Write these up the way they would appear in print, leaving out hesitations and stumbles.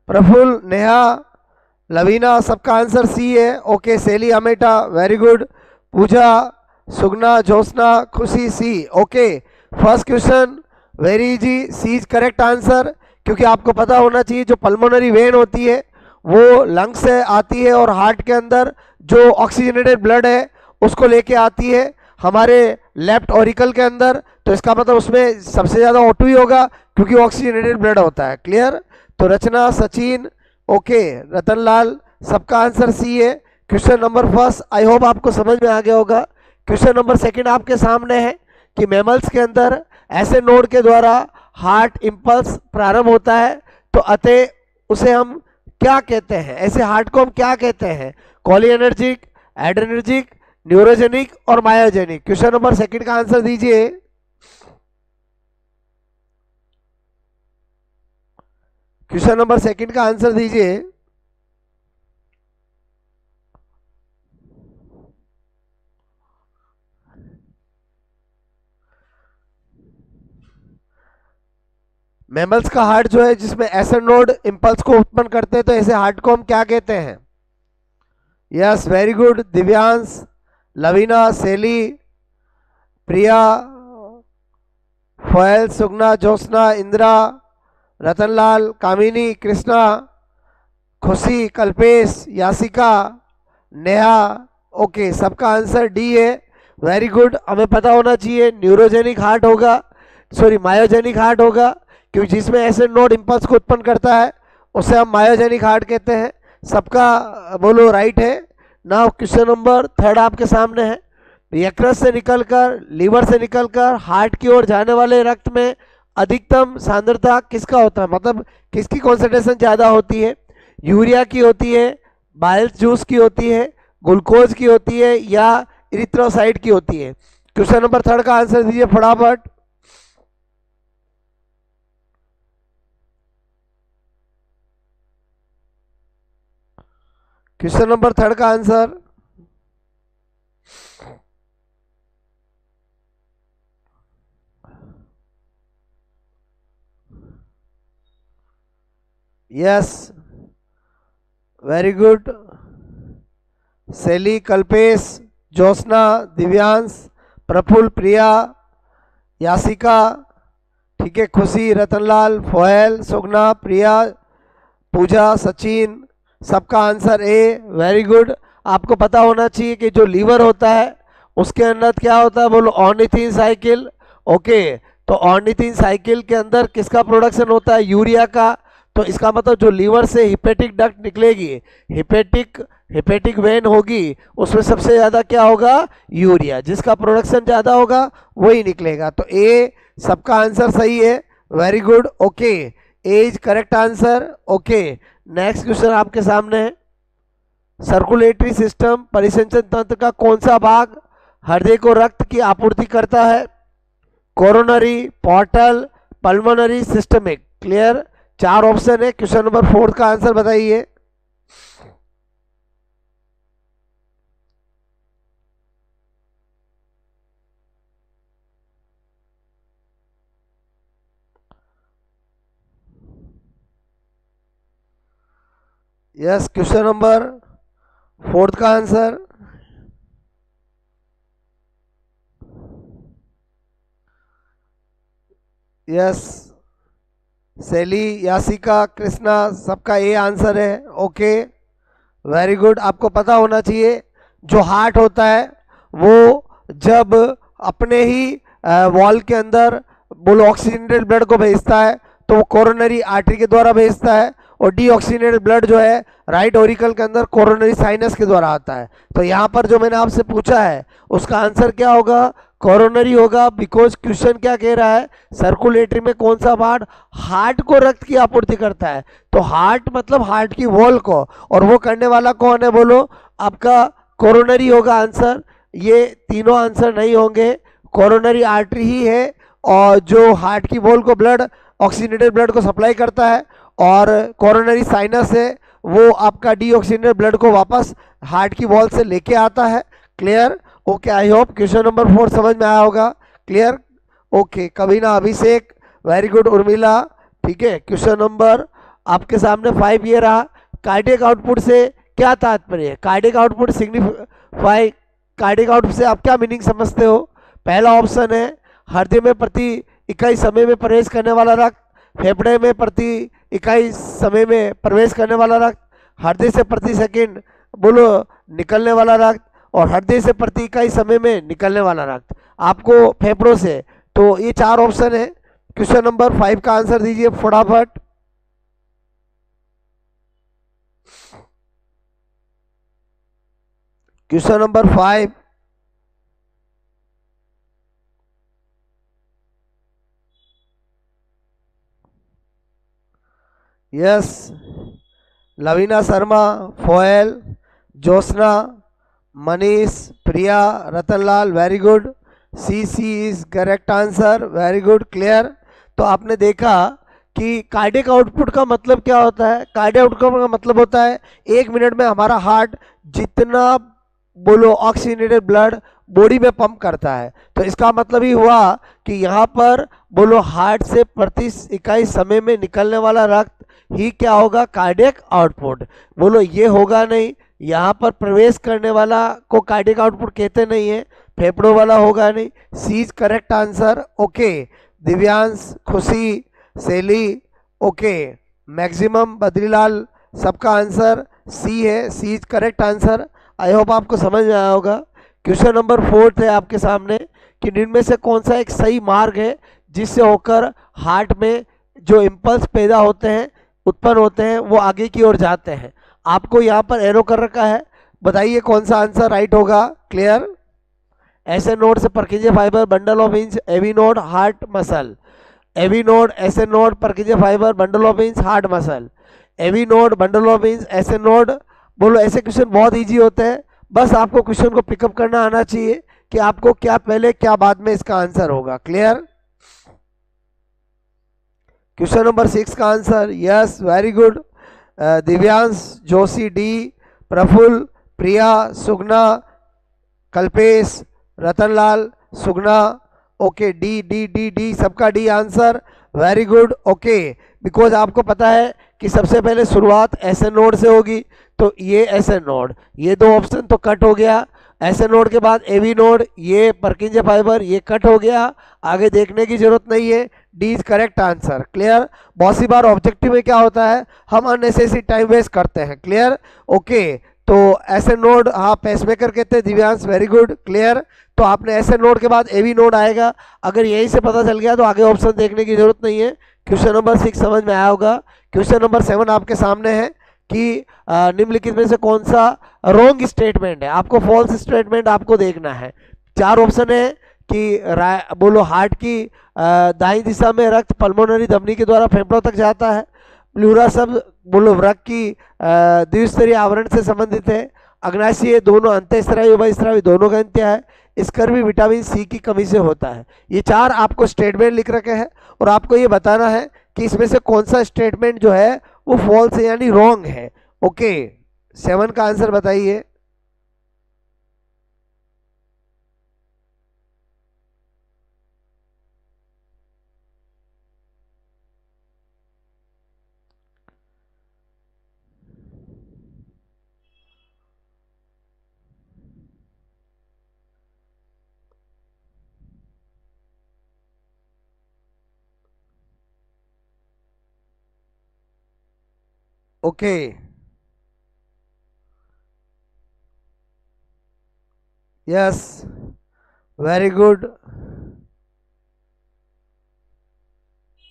प्रफुल्ल, नेहा, लवीना, सबका answer C है। Okay, Seli Ameta, very good. Pooja, Sugna, Jyotsna, Khushi, C. Okay, first question very easy, C is correct answer. क्योंकि आपको पता होना चाहिए जो पल्मोनरी वेन होती है वो लंग्स से आती है और हार्ट के अंदर जो ऑक्सीजनेटेड ब्लड है उसको लेके आती है हमारे लेफ्ट ऑरिकल के अंदर। तो इसका मतलब उसमें सबसे ज़्यादा O2 ही होगा क्योंकि ऑक्सीजनेटेड ब्लड होता है। क्लियर? तो रचना, सचिन, ओके, रतनलाल, सबका आंसर सी है। क्वेश्चन नंबर फर्स्ट आई होप आपको समझ में आ गया होगा। क्वेश्चन नंबर सेकंड आपके सामने है कि मैमल्स के अंदर ऐसे नोड के द्वारा हार्ट इंपल्स प्रारंभ होता है, तो अतः उसे हम क्या कहते हैं? ऐसे हार्ट को हम क्या कहते हैं? कोलिनर्जिक, एड्रेनर्जिक, न्यूरोजेनिक और मायोजेनिक। क्वेश्चन नंबर सेकंड का आंसर दीजिए। क्वेश्चन नंबर सेकंड का आंसर दीजिए। मैमल्स का हार्ट जो है जिसमें ऐसे नोड इंपल्स को उत्पन्न करते हैं, तो ऐसे हार्ट को हम क्या कहते हैं? Yes, very good. Divyansh, Lavina, Seli, Priya, Foyal, Sugna, Jyotsna, Indira, Ratanlal, Kamini, Krishna, Khushi, Kalpesh, Yasika, Neha. Okay, सबका आंसर डी है। Very good. हमें पता होना चाहिए न्यूरोजेनिक हार्ट होगा, सॉरी मायोजेनिक हार्ट होगा, क्योंकि जिसमें ऐसे नोड इंपल्स को उत्पन्न करता है उसे हम मायोजेनिक हार्ट कहते हैं। सबका बोलो राइट है। नाउ क्वेश्चन नंबर थर्ड आपके सामने है। यकृत से निकलकर, लीवर से निकलकर हार्ट की ओर जाने वाले रक्त में अधिकतम सांद्रता किसका होता है? मतलब किसकी कॉन्सेंट्रेशन ज़्यादा होती है? यूरिया की होती है, बाइल जूस की होती है, ग्लूकोज की होती है या इरिथ्रोसाइड की होती है? क्वेश्चन नंबर थर्ड का आंसर दीजिए फटाफट। क्वेश्चन नंबर थर्ड का आंसर यस, वेरी गुड। सेली, कल्पेश, ज्योत्सना, दिव्यांश, प्रफुल्ल, प्रिया, यासिका, ठीक है, खुशी, रतनलाल, फोहल, सुगना, प्रिया, पूजा, सचिन, सबका आंसर ए। Very good. आपको पता होना चाहिए कि जो लीवर होता है उसके अंदर क्या होता है? बोलो ऑर्निथिन साइकिल। ओके, तो ऑर्निथिन साइकिल के अंदर किसका प्रोडक्शन होता है? यूरिया का। तो इसका मतलब जो लीवर से हिपेटिक डक्ट निकलेगी, हिपेटिक वेन होगी, उसमें सबसे ज़्यादा क्या होगा? यूरिया। जिसका प्रोडक्शन ज़्यादा होगा वही निकलेगा। तो ए सबका आंसर सही है। Very good. Okay, A is correct answer. Okay, next question आपके सामने है। सर्कुलेटरी सिस्टम, परिसंचन तंत्र का कौन सा भाग हृदय को रक्त की आपूर्ति करता है? Coronary, portal, pulmonary, systemic. Clear? चार ऑप्शन है। क्वेश्चन नंबर फोर्थ का आंसर बताइए। यस, क्वेश्चन नंबर फोर्थ का आंसर यस, सेली, यासिका, कृष्णा, सबका ये आंसर है। Okay, very good. आपको पता होना चाहिए जो हार्ट होता है वो जब अपने ही वॉल के अंदर बोलो ऑक्सीजनेटेड ब्लड को भेजता है तो वो कोरोनरी आर्टरी के द्वारा भेजता है, और डीऑक्सीजनेटेड ब्लड जो है राइट ओरिकल के अंदर कोरोनरी साइनस के द्वारा आता है। तो यहाँ पर जो मैंने आपसे पूछा है उसका आंसर क्या होगा? कोरोनरी होगा। बिकॉज क्वेश्चन क्या कह रहा है? सर्कुलेटरी में कौन सा पार्ट हार्ट को रक्त की आपूर्ति करता है? तो हार्ट मतलब हार्ट की वॉल को, और वो करने वाला कौन है? बोलो आपका कोरोनरी होगा आंसर। ये तीनों आंसर नहीं होंगे। कोरोनरी आर्टरी ही है और जो हार्ट की वॉल को ब्लड, ऑक्सीजनेटेड ब्लड को सप्लाई करता है, और कोरोनरी साइनस है वो आपका डीऑक्सीजनेटेड ब्लड को वापस हार्ट की वॉल से लेके आता है। Clear? Okay, I hope question number 4 समझ में आया होगा। क्लियर? ओके, कविना, अभिषेक, वेरी गुड। उर्मिला, ठीक है। क्वेश्चन नंबर आपके सामने 5 ये रहा। कार्डियक आउटपुट से क्या तात्पर्य है? Cardiac output signify, cardiac output से आप क्या मीनिंग समझते हो? पहला ऑप्शन है हृदय में प्रति इकाई समय में प्रवेश करने वाला रक्त, फेफड़े में प्रति इकाई समय में प्रवेश करने वाला रक्त, हृदय से प्रति सेकंड बोलो निकलने वाला रक्त, और हृदय से प्रति इकाई समय में निकलने वाला रक्त आपको फेफड़ों से। तो ये 4 ऑप्शन है। क्वेश्चन नंबर 5 का आंसर दीजिए फटाफट। Question number 5, yes, Lavina Sharma, Foyal, Joshna, Manish, Priya, Ratanlal, very good. C is correct answer, very good, clear. तो आपने देखा कि कार्डियक आउटपुट का मतलब क्या होता है? कार्डियक आउटपुट का मतलब होता है 1 मिनट में हमारा हार्ट जितना बोलो ऑक्सीजनेटेड ब्लड बॉडी में पंप करता है। तो इसका मतलब ही हुआ कि यहाँ पर बोलो हार्ट से प्रति इकाई समय में निकलने वाला रक्त ही क्या होगा? Cardiac output. बोलो ये होगा नहीं, यहाँ पर प्रवेश करने वाला को कार्डियक आउटपुट कहते नहीं है, फेफड़ों वाला होगा नहीं। C is correct answer, okay. Divyansh, Khushi, Seli, okay. Maximum, Badrilal, सबका आंसर सी है, C is correct answer. I hope आपको समझ में आया होगा। क्वेश्चन नंबर 4 है आपके सामने कि इनमें से कौन सा एक सही मार्ग है जिससे होकर हार्ट में जो इम्पल्स पैदा होते हैं, उत्पन्न होते हैं, वो आगे की ओर जाते हैं। आपको यहाँ पर एरो कर रखा है, बताइए कौन सा आंसर राइट होगा। क्लियर? एसएन नोड से Purkinje fibre bundle of inch AV node heart muscle, AV node SN node Purkinje fibre bundle of inch heart muscle, AV node bundle of inch SN node. बोलो ऐसे question बहुत easy होते हैं, बस आपको question को pickup करना आना चाहिए कि आपको क्या पहले क्या बाद में इसका आंसर होगा। क्लियर? क्वेश्चन नंबर 6 का answer, yes, very good. Divyansh, Joshi, D, Praful, Priya, Sugna, Kalpesh, Ratanlal, Sugna, okay. D D D D, सबका D answer, very good, okay. Because आपको पता है कि सबसे पहले शुरुआत एसएन नोड से होगी, तो ये एसएन नोड, ये 2 ऑप्शन तो कट हो गया। एसएन नोड के बाद एवी नोड, ये परकिंजे फाइबर, ये कट हो गया, आगे देखने की जरूरत नहीं है। D is correct answer. Clear? बहुत सी बार ऑब्जेक्टिव में क्या होता है, हम अननेसेसरी टाइम वेस्ट करते हैं। क्लियर? ओके। तो एसएन नोड, हाँ, पेसमेकर कहते हैं। Divyansh, very good, clear. तो आपने एसएन नोड के बाद एवी नोड आएगा, अगर यहीं से पता चल गया तो आगे ऑप्शन देखने की जरूरत नहीं है। क्वेश्चन नंबर 6 समझ में आया होगा। क्वेश्चन नंबर 7 आपके सामने है कि निम्नलिखित में से कौन सा रॉन्ग स्टेटमेंट है। आपको फॉल्स स्टेटमेंट आपको देखना है। 4 ऑप्शन है कि बोलो हार्ट की दाईं दिशा में रक्त पल्मोनरी धमनी के द्वारा फेफड़ों तक जाता है। प्लूरा शब्द बोलो रक्त की द्विस्तरीय आवरण से संबंधित है। अग्नाशय दोनों अंतःस्रावी उभयस्रावी दोनों का अंत्य है। स्कर्वी विटामिन सी की कमी से होता है। ये 4 आपको स्टेटमेंट लिख रखे हैं और आपको ये बताना है कि इसमें से कौन सा स्टेटमेंट जो है वो फॉल्स है यानी रॉन्ग है। ओके, 7 का आंसर बताइए। Okay, yes, very good.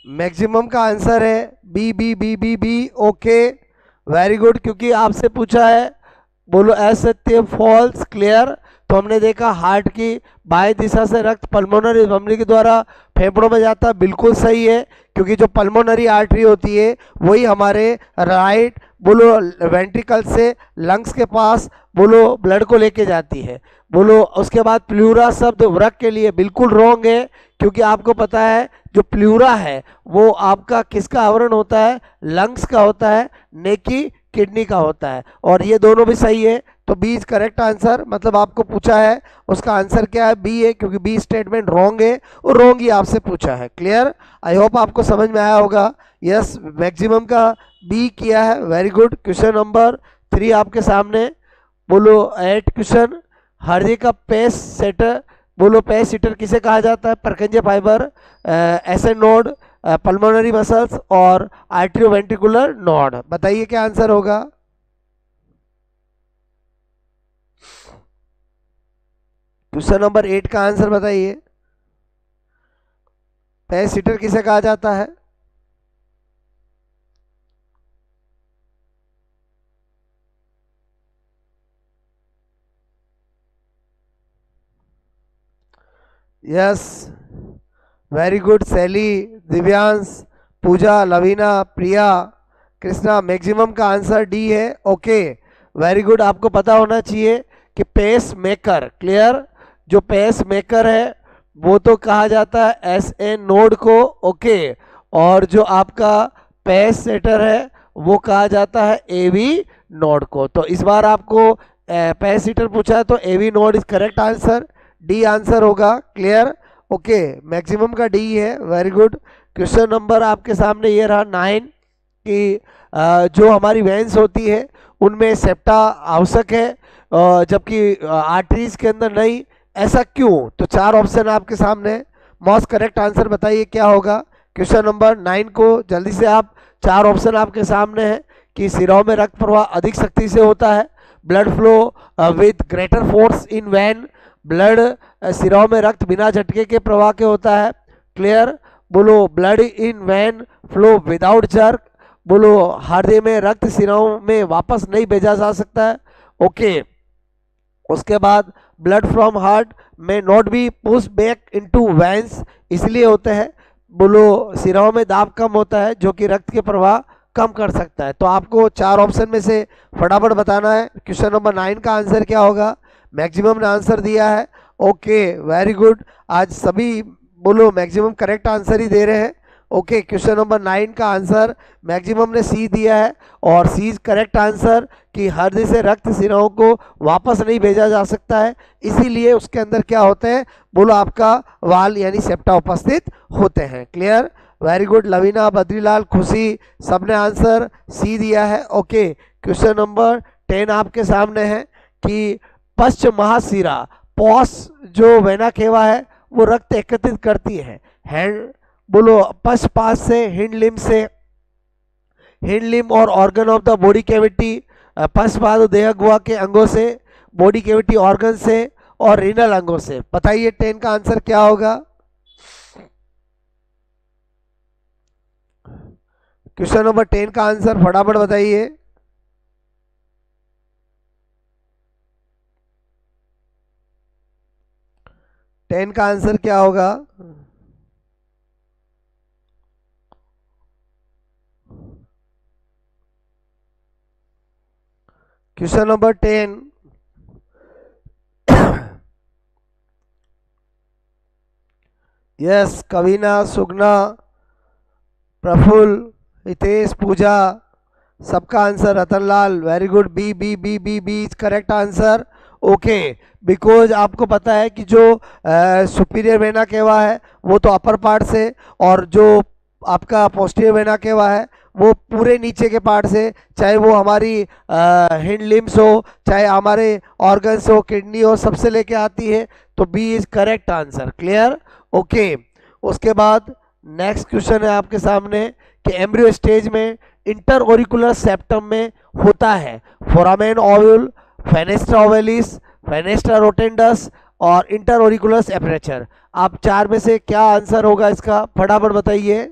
Maximum का आंसर है B B B B B. Okay, very good, क्योंकि आपसे पूछा है बोलो असत्य फॉल्स। क्लियर? तो हमने देखा हार्ट की बाएं दिशा से रक्त पल्मोनरी धमनी के द्वारा फेफड़ों में जाता है, बिल्कुल सही है, क्योंकि जो पल्मोनरी आर्टरी होती है वही हमारे राइट बोलो वेंट्रिकल से लंग्स के पास बोलो ब्लड को लेके जाती है। बोलो उसके बाद प्लूरा शब्द वृक्क के लिए बिल्कुल रॉन्ग है, क्योंकि आपको पता है जो प्लूरा है वो आपका किसका आवरण होता है? लंग्स का होता है, न कि किडनी का होता है, और ये दोनों भी सही है। तो तो बी इज करेक्ट आंसर। मतलब आपको पूछा है उसका आंसर क्या है, बी है, क्योंकि बी स्टेटमेंट रॉन्ग है और रॉन्ग ही आपसे पूछा है। क्लियर, आई होप आपको समझ में आया होगा। यस, मैक्सिमम का बी किया है, वेरी गुड। क्वेश्चन नंबर 3 आपके सामने, बोलो एट क्वेश्चन, हृदय का पेस सेटर, बोलो पेस सीटर किसे कहा जाता है, Purkinje fibre, SN node, pulmonary muscles और आर्ट्रियोवेंट्रिकुलर नोड। बताइए क्या आंसर होगा। क्वेश्चन नंबर 8 का आंसर बताइए, पेस सीटर किसे कहा जाता है। Yes, very good. सैली, दिव्यांश, पूजा, लवीना, प्रिया, कृष्णा, मैक्सिमम का आंसर डी है। Okay, very good. आपको पता होना चाहिए कि पेस मेकर, क्लियर, जो पेस मेकर है वो तो कहा जाता है एस ए नोड को। ओके, और जो आपका पेस सेटर है वो कहा जाता है एवी नोड को। तो इस बार आपको पेस सीटर पूछा है तो AV node is correct answer, D answer होगा। क्लियर, ओके, मैक्सिमम का डी है, वेरी गुड। क्वेश्चन नंबर आपके सामने ये रहा 9 कि जो हमारी वेंस होती है उनमें सेप्टा आवश्यक है जबकि आर्टरीज के अंदर नहीं, ऐसा क्यों। तो 4 ऑप्शन आपके सामने, मोस्ट करेक्ट आंसर बताइए क्या होगा। क्वेश्चन नंबर 9 को जल्दी से आप, 4 ऑप्शन आपके सामने हैं कि सिराओं में रक्त प्रवाह अधिक सख्ती से होता है, blood flow with greater force in vein, blood सिराओं में रक्त बिना झटके के प्रवाह के होता है। क्लियर, बोलो blood in vein flow without jerk, बोलो हृदय में रक्त सिराओं में वापस नहीं भेजा जा सकता है। ओके, उसके बाद ब्लड फ्रॉम हार्ट में not be push back into veins, इसलिए होते हैं, बोलो सिराओं में दाब कम होता है जो कि रक्त के प्रवाह कम कर सकता है। तो आपको 4 ऑप्शन में से फटाफट बताना है क्वेश्चन नंबर 9 का आंसर क्या होगा। मैक्सिमम ने आंसर दिया है। Okay, very good. आज सभी बोलो मैक्सिमम करेक्ट आंसर ही दे रहे हैं। ओके, क्वेश्चन नंबर 9 का आंसर मैक्सिमम ने सी दिया है और सी इज करेक्ट आंसर कि हृदय से रक्त सिराओं को वापस नहीं भेजा जा सकता है, इसीलिए उसके अंदर क्या होते हैं, बोलो आपका वाल यानी सेप्टा उपस्थित होते हैं। Clear, very good. Lavina, Badrilal, Khushi, सबने आंसर सी दिया है। ओके, क्वेश्चन नंबर 10 आपके सामने है कि पश्च महाशिरा, पॉस जो वेना केवा है वो रक्त एकत्रित करती है, हैंड, बोलो पश्च पास से, हिंड लिम से, हिंड लिम और organ of the body cavity, पश्च पाद देह गुहा के अंगों से, बॉडी कैविटी ऑर्गन से और रीनल अंगों से। बताइए 10 का आंसर क्या होगा। क्वेश्चन नंबर 10 का आंसर फटाफट बताइए। टेन का आंसर क्या होगा। Question number 10, yes, Kavina, Sugna, Praful, Hitesh, Pooja, सबका answer Ratanlal, very good. B B B B B is correct answer. Okay, because आपको पता है कि जो सुपीरियर वेना केवा है वो तो अपर पार्ट से, और जो आपका पोस्टीरियर वेना केवा है वो पूरे नीचे के पार्ट से, चाहे वो हमारी हिंड लिम्स हो, चाहे हमारे ऑर्गन्स हो, किडनी हो, सबसे लेके आती है। तो B is correct answer. Clear, okay. उसके बाद नेक्स्ट क्वेश्चन है आपके सामने कि एम्ब्रियो स्टेज में इंटर ऑरिकुलर सेप्टम में होता है foramen ovule, fenestra ovalis, fenestra rotundus और इंटर ऑरिकुलस एपरेचर। आप 4 में से क्या आंसर होगा इसका, फटाफट बताइए।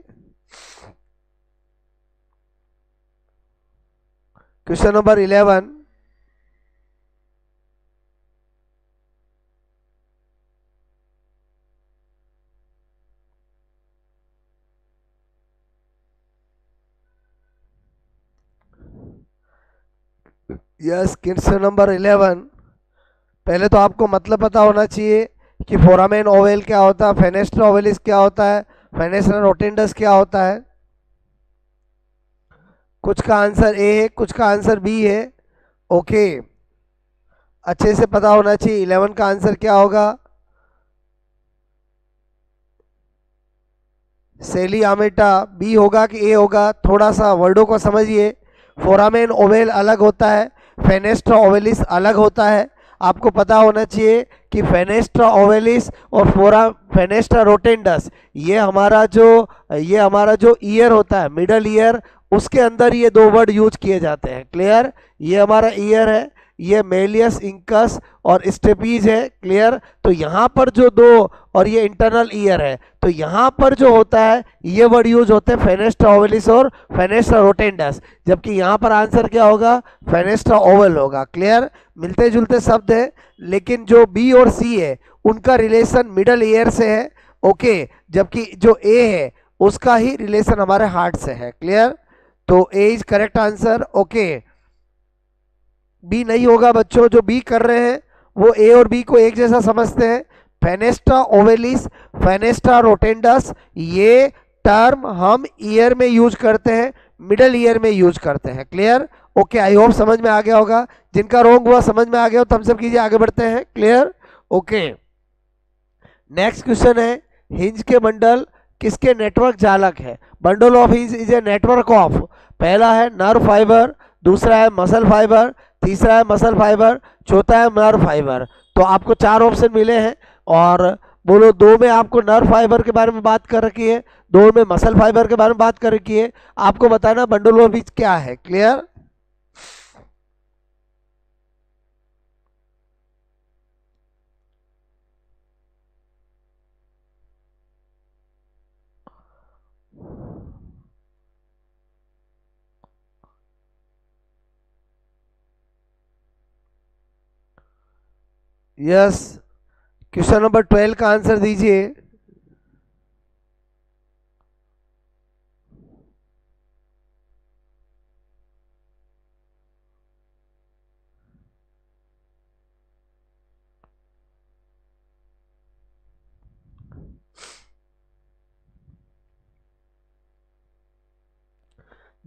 Question number 11, yes, question number 11। पहले तो आपको मतलब पता होना चाहिए कि फोरामेन ओवेल क्या होता है, फेनेस्ट्रा ओवेलिस क्या होता है, फेनेस्ट्रा रोटेंडस क्या होता है। कुछ का आंसर ए है, कुछ का आंसर बी है। ओके, अच्छे से पता होना चाहिए 11 का आंसर क्या होगा। सेली आमेटा बी होगा कि ए होगा, थोड़ा सा वर्डों को समझिए। फोरामेन ओवेल अलग होता है, फेनेस्ट्रा ओवेलिस अलग होता है। आपको पता होना चाहिए कि फेनेस्ट्रा ओवेलिस और फेनेस्ट्रा रोटेंडस ये हमारा जो ईयर होता है, मिडल ईयर, उसके अंदर ये दो वर्ड यूज किए जाते हैं। क्लियर? ये हमारा ईयर है, ये मेलियस इंकस और स्टेपीज है। क्लियर? तो यहाँ पर जो दो, और ये इंटरनल ईयर है, तो यहाँ पर जो होता है ये वर्ड यूज होते हैं फेनेस्ट्रा ओवेलिस और फेनेस्ट्रा रोटेंडस, जबकि यहाँ पर आंसर क्या होगा? फेनेस्ट्रा ओवल होगा। क्लियर? मिलते जुलते शब्द है, लेकिन जो बी और सी है उनका रिलेशन मिडल ईयर से है। ओके, जबकि जो ए है उसका ही रिलेशन हमारे हार्ट से है। क्लियर? तो A is correct answer. Okay, B नहीं होगा बच्चों। जो बी कर रहे हैं वो ए और बी को एक जैसा समझते हैं। फेनेस्ट्रा ओवेलिस, फेनेस्ट्रा रोटेंडस, ये टर्म हम ईयर में यूज करते हैं, मिडल ईयर में यूज करते हैं। क्लियर? ओके, आई होप समझ में आ गया होगा। जिनका रॉन्ग हुआ समझ में आ गया हो थम्स अप कीजिए, आगे बढ़ते हैं। क्लियर? ओके, नेक्स्ट क्वेश्चन है, हिंज के बंडल किसके नेटवर्क जालक है? Bundle of hinge is a network of, पहला है नर्व फाइबर, दूसरा है मसल फाइबर, तीसरा है मसल फाइबर, चौथा है नर्व फाइबर। तो आपको चार ऑप्शन मिले हैं, और बोलो दो में आपको नर्व फाइबर के बारे में बात कर रखी है, दो में मसल फाइबर के बारे में बात कर रखी है। आपको बताना बंडल ऑफ हिंज क्या है। क्लियर? यस, क्वेश्चन नंबर 12 का आंसर दीजिए।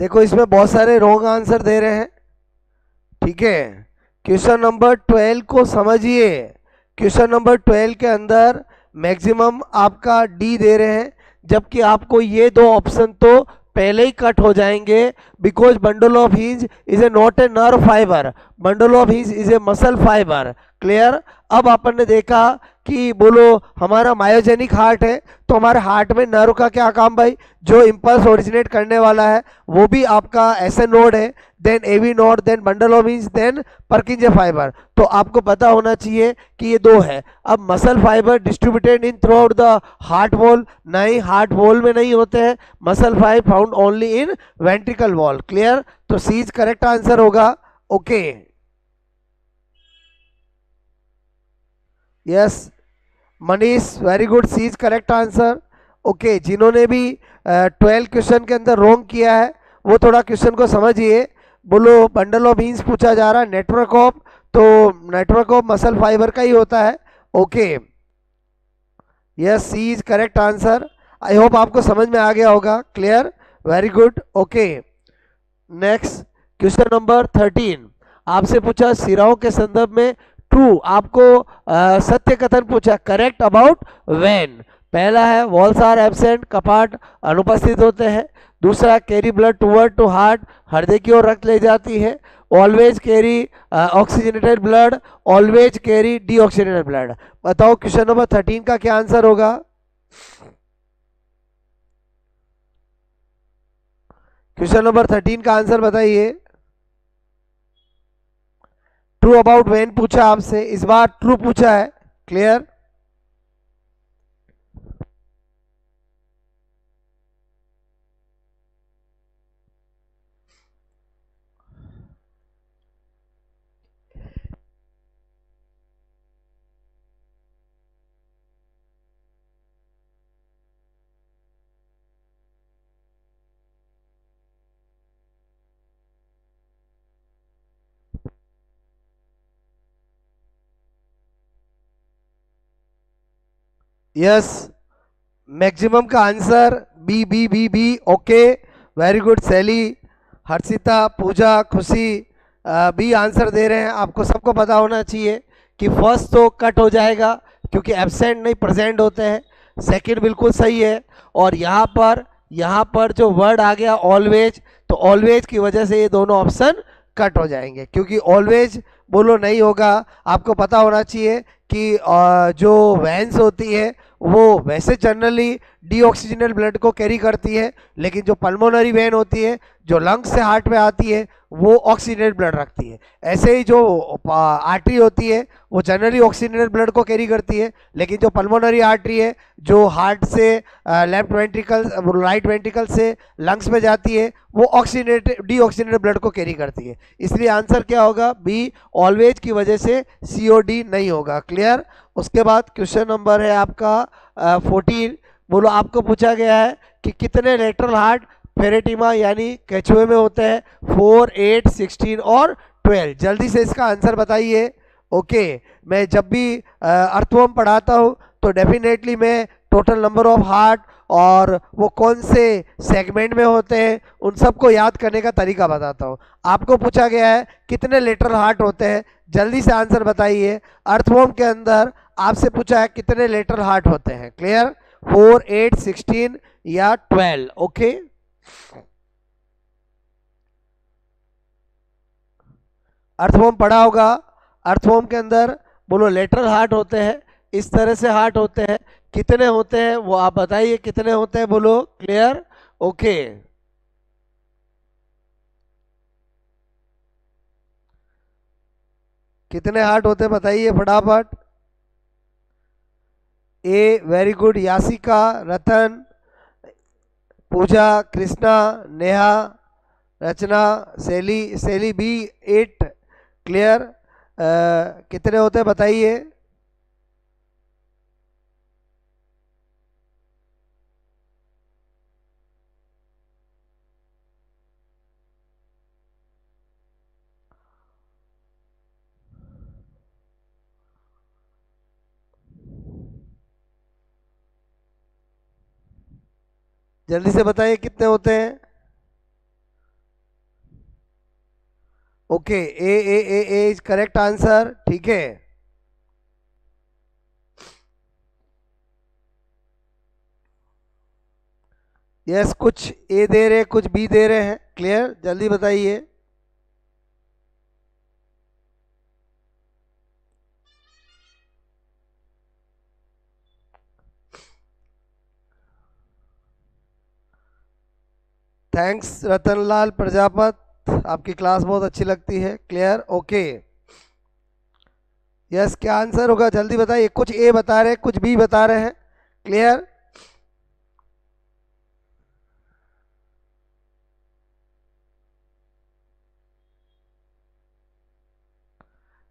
देखो इसमें बहुत सारे रॉन्ग आंसर दे रहे हैं। ठीक है, क्वेश्चन नंबर 12 को समझिए। क्वेश्चन नंबर 12 के अंदर मैक्सिमम आपका डी दे रहे हैं, जबकि आपको ये दो ऑप्शन तो पहले ही कट हो जाएंगे, because bundle of hinge is a not a nerve fibre, bundle of hinge is a muscle fibre. Clear? अब अपन ने देखा कि बोलो हमारा मायोजेनिक हार्ट है, तो हमारे हार्ट में नर्व का क्या काम भाई? जो इंपल्स ओरिजिनेट करने वाला है वो भी आपका एसएन नोड है, then AV node, then bundle of hinge, then Purkinje fibre. तो आपको पता होना चाहिए कि ये दो है। अब muscle fibre distributed in throughout the heart wall, नहीं हार्ट वॉल में नहीं होते हैं। Muscle fibre found only in ventricle wall. Clear? तो सी इज करेक्ट आंसर होगा। Okay, yes Manish, very good, C is correct answer. Okay, जिन्होंने भी 12 question के अंदर रॉन्ग किया है वो थोड़ा क्वेश्चन को समझिए। बोलो बंडल ऑफ बीन्स पूछा जा रहा है, नेटवर्क ऑफ, तो नेटवर्क ऑफ मसल फाइबर का ही होता है। Okay, yes, C is correct answer. I hope आपको समझ में आ गया होगा। Clear? Very good. Okay, next question number 13 आपसे पूछा सिराओं के संदर्भ में ट्रू, आपको सत्य कथन पूछा, करेक्ट अबाउट व्हेन। पहला है वॉल्स आर एब्सेंट, कपाट अनुपस्थित होते हैं। दूसरा carry blood toward to heart, हृदय की ओर रक्त ले जाती है। Always carry oxygenated blood, always carry deoxygenated blood. बताओ क्वेश्चन नंबर 13 का क्या आंसर होगा? क्वेश्चन नंबर 13 का आंसर बताइए। ट्रू अबाउट व्हेन पूछा आपसे, इस बार ट्रू पूछा है। क्लियर? यस, मैक्सिमम का answer B B B B. Okay, very good Seli, Harshita, Pooja, Khushi, B answer दे रहे हैं। आपको सबको पता होना चाहिए कि फर्स्ट तो कट हो जाएगा क्योंकि एब्सेंट नहीं प्रेजेंट होते हैं, सेकंड बिल्कुल सही है, और यहाँ पर जो वर्ड आ गया ऑलवेज, तो ऑलवेज की वजह से ये दोनों ऑप्शन कट हो जाएंगे क्योंकि ऑलवेज बोलो नहीं होगा। आपको पता होना चाहिए कि जो वेंस होती है वो वैसे जनरली डीऑक्सीजनेटेड ब्लड को कैरी करती है, लेकिन जो पल्मोनरी वेन होती है जो लंग्स से हार्ट में आती है वो ऑक्सीजनेटेड ब्लड रखती है। ऐसे ही जो आर्टरी होती है वो जनरली ऑक्सीजनेटेड ब्लड को कैरी करती है, लेकिन जो पल्मोनरी आर्टरी है जो हार्ट से लेफ्ट वेंट्रिकल राइट वेंट्रिकल से लंग्स में जाती है वो ऑक्सीजनेटेड डीऑक्सीजनेटेड ब्लड को कैरी करती है। इसलिए आंसर क्या होगा? बी, ऑलवेज की वजह से सीओडी नहीं होगा। क्लियर? उसके बाद क्वेश्चन नंबर है आपका 14। बोलो, आपको पूछा गया है कि कितने लेटरल हार्ट फेरेटिमा यानी केचुए में होते हैं? 4, 8, 16 और 12। जल्दी से इसका आंसर बताइए। ओके, मैं जब भी अर्थवर्म पढ़ाता हूँ तो डेफिनेटली मैं टोटल नंबर ऑफ हार्ट और वो कौन से सेगमेंट में होते हैं उन सबको याद करने का तरीका बताता हूँ। आपको पूछा गया है कितने लेटरल हार्ट होते हैं, जल्दी से आंसर बताइए। अर्थवर्म के अंदर आपसे पूछा है कितने लेटरल हार्ट होते हैं। क्लियर? 4, 8, 16 या 12। ओके, अर्थवर्म पढ़ा होगा। अर्थवर्म के अंदर बोलो लेटरल हार्ट होते हैं, इस तरह से हार्ट होते हैं। कितने होते हैं वो आप बताइए, कितने होते हैं बोलो। क्लियर? ओके, कितने हार्ट होते हैं बताइए फटाफट। ए, वेरी गुड। यासिका, रतन, पूजा, कृष्णा, नेहा, रचना, सेली बी 8। क्लियर? कितने होते हैं बताइए। जल्दी से बताइए कितने होते हैं। Okay, A is correct answer. ठीक है, यस, कुछ ए दे रहे हैं कुछ बी दे रहे हैं। क्लियर? जल्दी बताइए। थैंक्स रतनलाल प्रजापत, आपकी क्लास बहुत अच्छी लगती है। क्लियर? ओके, यस, क्या आंसर होगा जल्दी बताइए। कुछ ए बता रहे हैं कुछ बी बता रहे हैं। क्लियर?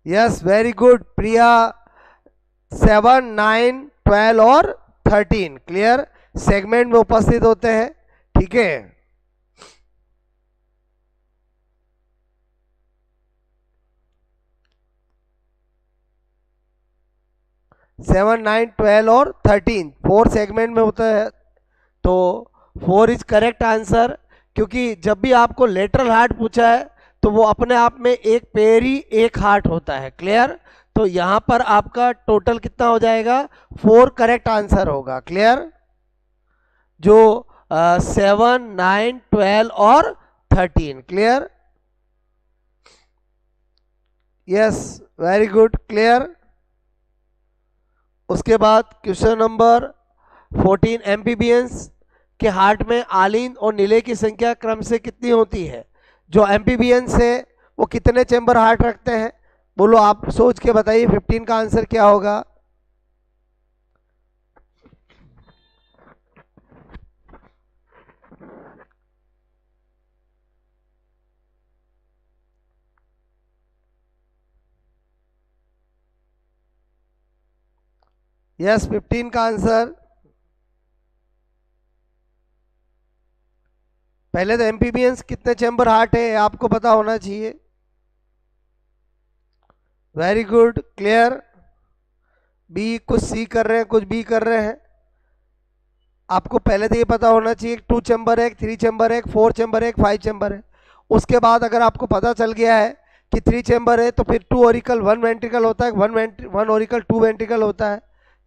यस, वेरी गुड प्रिया। 7, 9, 12 और 13 क्लियर सेगमेंट में उपस्थित होते हैं। ठीक है, 7, 9, 12 और 13 4 सेगमेंट में होता है, तो 4 इज करेक्ट आंसर। क्योंकि जब भी आपको लेटरल हार्ट पूछा है तो वो अपने आप में एक पैर ही एक हार्ट होता है। क्लियर? तो यहां पर आपका टोटल कितना हो जाएगा? 4 करेक्ट आंसर होगा। क्लियर? जो 7, 9, 12 और 13। Clear? Yes, very good. Clear? उसके बाद क्वेश्चन नंबर 14, एम्फीबियंस के हार्ट में आलीन और नीले की संख्या क्रम से कितनी होती है? जो एम्फीबियंस है वो कितने चेंबर हार्ट रखते हैं? बोलो, आप सोच के बताइए 15 का आंसर क्या होगा। यस, 15 का आंसर। पहले तो एम्फीबियंस कितने चेंबर हार्ट है आपको पता होना चाहिए। Very good. क्लियर? बी, कुछ सी कर रहे हैं कुछ बी कर रहे हैं। आपको पहले तो ये पता होना चाहिए 2 चैम्बर है, 3 चैम्बर है, 4 चैम्बर है, 5 चैम्बर है। उसके बाद अगर आपको पता चल गया है कि 3 चैम्बर है तो फिर 2 ऑरिकल 1 वेंट्रिकल होता है, 1 ऑरिकल 2 वेंट्रिकल होता है।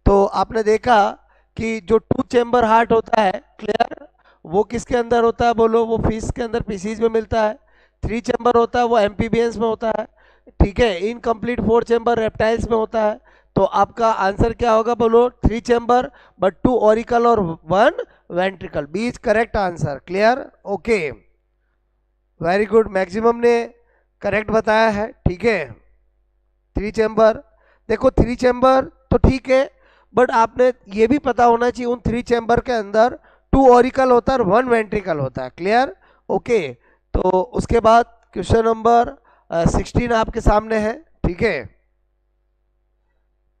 तो आपने देखा कि जो 2 चैम्बर हार्ट होता है, क्लियर, वो किसके अंदर होता है बोलो, वो फिश के अंदर पीसीज में मिलता है। 3 चैम्बर होता है वो एम्फीबियंस में होता है, ठीक है। इनकम्प्लीट 4 चैम्बर रेप्टाइल्स में होता है। तो आपका आंसर क्या होगा बोलो, 3 चैम्बर बट 2 ऑरिकल और 1 ventricle, B is correct answer. Clear, okay, very good, maximum ने करेक्ट बताया है, ठीक है। 3 चैम्बर, देखो 3 चैम्बर तो ठीक है, बट आपने ये भी पता होना चाहिए उन 3 चैम्बर के अंदर 2 ऑरिकल होता है और 1 वेंट्रिकल होता है। Clear, okay. तो उसके बाद क्वेश्चन नंबर 16 आपके सामने है, ठीक है।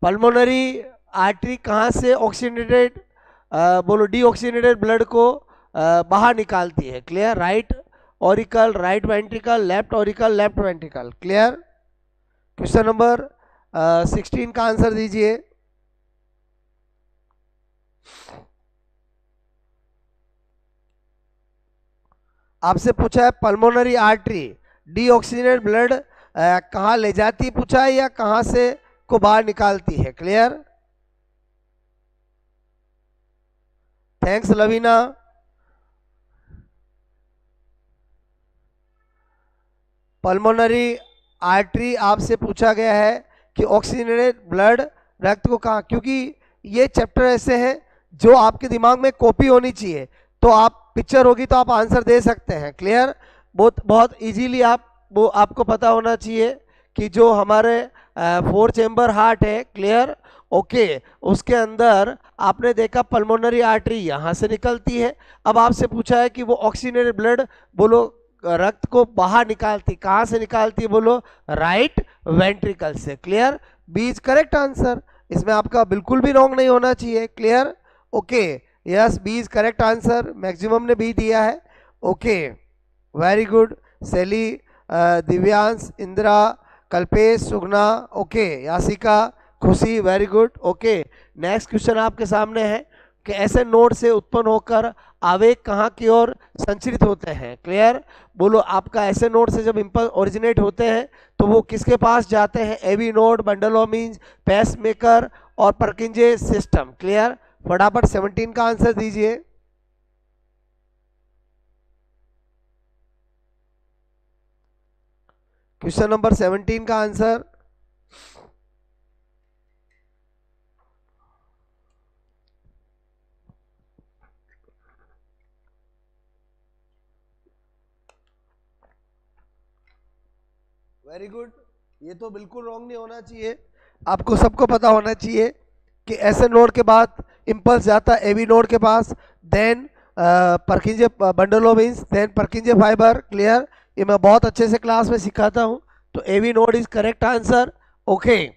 पल्मोनरी आर्टरी कहाँ से ऑक्सीनेटेड बोलो डीऑक्सीनेटेड ब्लड को बाहर निकालती है? Clear, right auricle, right ventricle, left auricle, left ventricle. Clear, question number 16 का आंसर दीजिए। आपसे पूछा है पल्मोनरी आर्टरी डीऑक्सीनेटेड ब्लड कहाँ ले जाती पूछा है, या कहाँ से को बाहर निकालती है? Clear, thanks Lavina. Pulmonary artery आपसे पूछा गया है कि ऑक्सीजनेटेड ब्लड रक्त को कहाँ, क्योंकि ये चैप्टर ऐसे हैं जो आपके दिमाग में कॉपी होनी चाहिए, तो आप पिक्चर होगी तो आप आंसर दे सकते हैं। क्लियर, बहुत इजीली आप वो आपको पता होना चाहिए कि जो हमारे 4 चैम्बर हार्ट है, क्लियर, ओके, उसके अंदर आपने देखा पल्मोनरी आर्टरी यहाँ से निकलती है। अब आपसे पूछा है कि वो ऑक्सीजनेटेड ब्लड बोलो रक्त को बाहर निकालती, कहाँ से निकालती है बोलो, राइट वेंट्रिकल से। Clear, B is correct answer, इसमें आपका बिल्कुल भी रॉन्ग नहीं होना चाहिए। Clear, okay, yes, B is correct answer, maximum ने बी दिया है। ओके, वेरी गुड, सैली, Divyansh, Indira, Kalpesh, Sugna, okay, Yasika, Khushi, very good. Okay, next question आपके सामने है कि ऐसे नोड से उत्पन्न होकर आवेग कहाँ की ओर संचरित होते हैं? क्लियर, बोलो, आपका ऐसे नोड से जब इंपल्स ओरिजिनेट होते हैं तो वो किसके पास जाते हैं? AV node, bundle of means, pacemaker और परकिंजे सिस्टम। क्लियर, फटाफट 17 का आंसर दीजिए। क्वेश्चन नंबर 17 का आंसर, वेरी गुड, ये तो बिल्कुल रॉन्ग नहीं होना चाहिए, आपको सबको पता होना चाहिए कि ऐसे नोड के बाद इंपल्स जाता है एवी नोड के पास, then Purkinje bundle of means, then Purkinje fibre. Clear, ये मैं बहुत अच्छे से क्लास में सिखाता हूं, तो AV node is correct answer. Okay,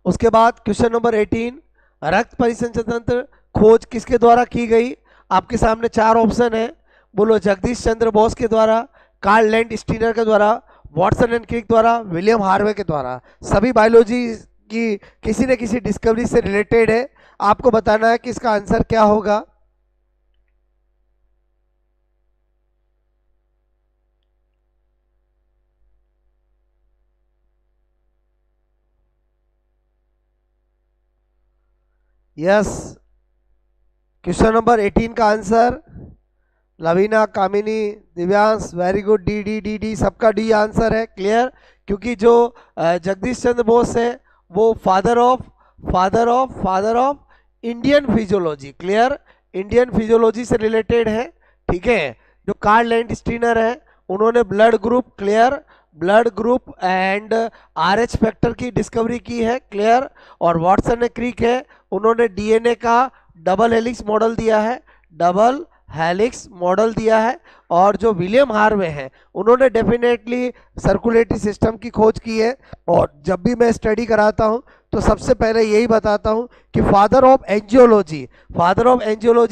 उसके बाद क्वेश्चन नंबर 18, रक्त परिसंचरण तंत्र खोज किसके द्वारा की गई? आपके सामने 4 ऑप्शन है, बोलो, जगदीश चंद्र बोस के द्वारा, कार्ल लैंड स्टीनर के द्वारा, वॉटसन एंड क्रिक द्वारा, विलियम हार्वे के द्वारा। सभी बायोलॉजी की किसी न किसी डिस्कवरी से रिलेटेड है, आपको बताना है कि इसका आंसर क्या होगा। यस, क्वेश्चन नंबर 18 का answer, Lavina, Kamini, Divyansh, very good, D D D D, सबका डी आंसर है। क्लियर, क्योंकि जो जगदीश चंद्र बोस है वो father of Indian physiology, clear, Indian physiology से रिलेटेड है, ठीक है। जो कार्ल लैंड स्टीनर है उन्होंने blood group, clear, blood group and RH factor की डिस्कवरी की है। क्लियर, और वॉटसन ने क्रिक है, उन्होंने डीएनए का डबल हेलिक्स मॉडल दिया है, डबल हेलिक्स मॉडल दिया है। और जो विलियम हार्वे हैं उन्होंने डेफिनेटली सर्कुलेटरी सिस्टम की खोज की है। और जब भी मैं स्टडी कराता हूं तो सबसे पहले यही बताता हूं कि father of angiology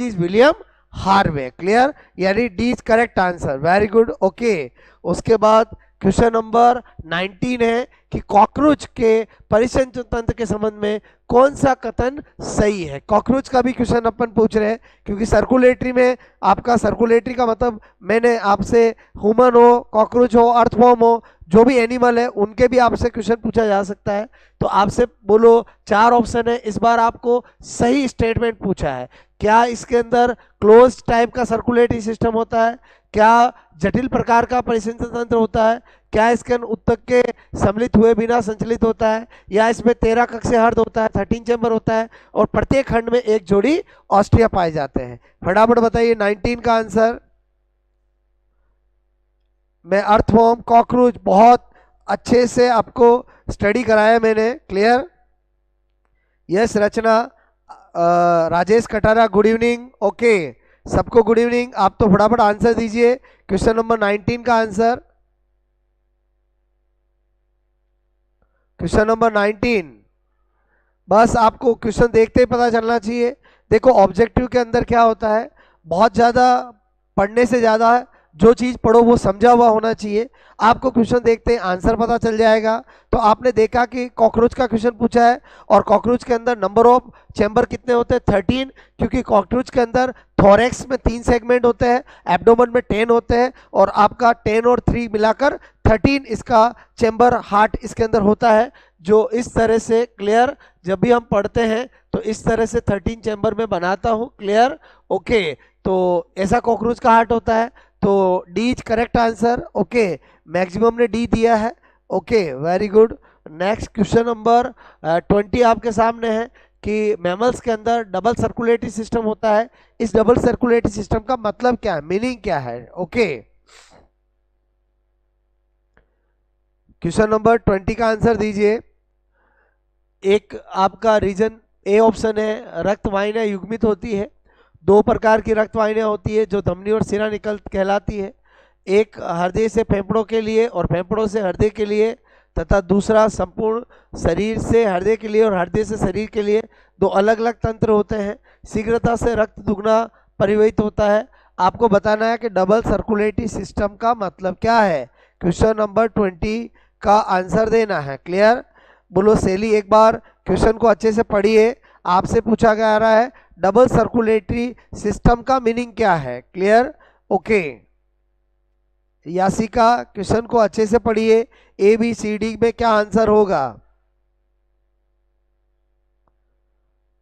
is William Harvey. Clear, यानी D is correct answer, very good. Okay, उसके बाद क्वेश्चन नंबर 19 है कि कॉकरोच के परिसंचरण तंत्र के संबंध में कौन सा कथन सही है। कॉकरोच का भी क्वेश्चन अपन पूछ रहे हैं, क्योंकि सर्कुलेटरी में आपका सर्कुलेटरी का मतलब मैंने आपसे ह्यूमन हो, कॉकरोच हो, अर्थवॉर्म हो, जो भी एनिमल है उनके भी आपसे क्वेश्चन पूछा जा सकता है। तो आपसे बोलो 4 ऑप्शन है, इस बार आपको सही स्टेटमेंट पूछा है। क्या इसके अंदर क्लोज टाइप का सर्कुलेटरी सिस्टम होता है, क्या जटिल प्रकार का परिसंचरण तंत्र होता है, क्या इसके अंदर उत्तक के सम्मिलित हुए बिना संचलित होता है, या इसमें 13 कक्षीय हर्द होता है, 13 चैम्बर होता है, और प्रत्येक खंड में एक जोड़ी ऑस्ट्रिया पाए जाते हैं। फटाफट बताइए 19 का आंसर। मैं अर्थवॉर्म, कॉकरोच बहुत अच्छे से आपको स्टडी कराया मैंने। Clear? Yes Rachna, Rajesh Katara, good evening. Okay, सबको गुड इवनिंग। आप तो फटाफट आंसर दीजिए क्वेश्चन नंबर 19 का आंसर। क्वेश्चन नंबर 19, बस आपको क्वेश्चन देखते ही पता चलना चाहिए। देखो ऑब्जेक्टिव के अंदर क्या होता है, बहुत ज़्यादा पढ़ने से ज़्यादा जो चीज़ पढ़ो वो समझा हुआ होना चाहिए। आपको क्वेश्चन देखते ही आंसर पता चल जाएगा। तो आपने देखा कि कॉकरोच का क्वेश्चन पूछा है, और कॉकरोच के अंदर नंबर ऑफ चैम्बर कितने होते हैं, 13, क्योंकि कॉकरोच के अंदर थोरेक्स में 3 सेगमेंट होते हैं, एब्डोमेन में 10 होते हैं, और आपका 10 और 3 मिलाकर 13 इसका चैम्बर हार्ट इसके अंदर होता है। जो इस तरह से, क्लियर, जब भी हम पढ़ते हैं तो इस तरह से 13 चैम्बर में बनाता हूँ। क्लियर? ओके, तो ऐसा कॉकरोच का हार्ट होता है। तो D is correct answer. Okay, maximum ने डी दिया है। Okay, very good. Next question number 20 आपके सामने है कि मैमल्स के अंदर डबल सर्कुलेटरी सिस्टम होता है। इस डबल सर्कुलेटरी सिस्टम का मतलब क्या है, मीनिंग क्या है? ओके, क्वेश्चन नंबर 20 का आंसर दीजिए। एक आपका रीजन ए ऑप्शन है, रक्त वाहिनियां युग्मित होती है। 2 प्रकार की रक्त वाहिनियां होती है जो धमनी और सिरा निकल कहलाती है। एक हृदय से फेफड़ों के लिए और फेफड़ों से हृदय के लिए, तथा दूसरा संपूर्ण शरीर से हृदय के लिए और हृदय से शरीर के लिए। 2 अलग अलग तंत्र होते हैं। शीघ्रता से रक्त दुगना परिवहित होता है। आपको बताना है कि डबल सर्कुलेटरी सिस्टम का मतलब क्या है। क्वेश्चन नंबर 20 का आंसर देना है। क्लियर? बोलो सैली, एक बार क्वेश्चन को अच्छे से पढ़िए। आपसे पूछा जा रहा है डबल सर्कुलेटरी सिस्टम का मीनिंग क्या है। क्लियर? ओके, यासिका क्वेश्चन को अच्छे से पढ़िए। ए बी सी डी में क्या आंसर होगा?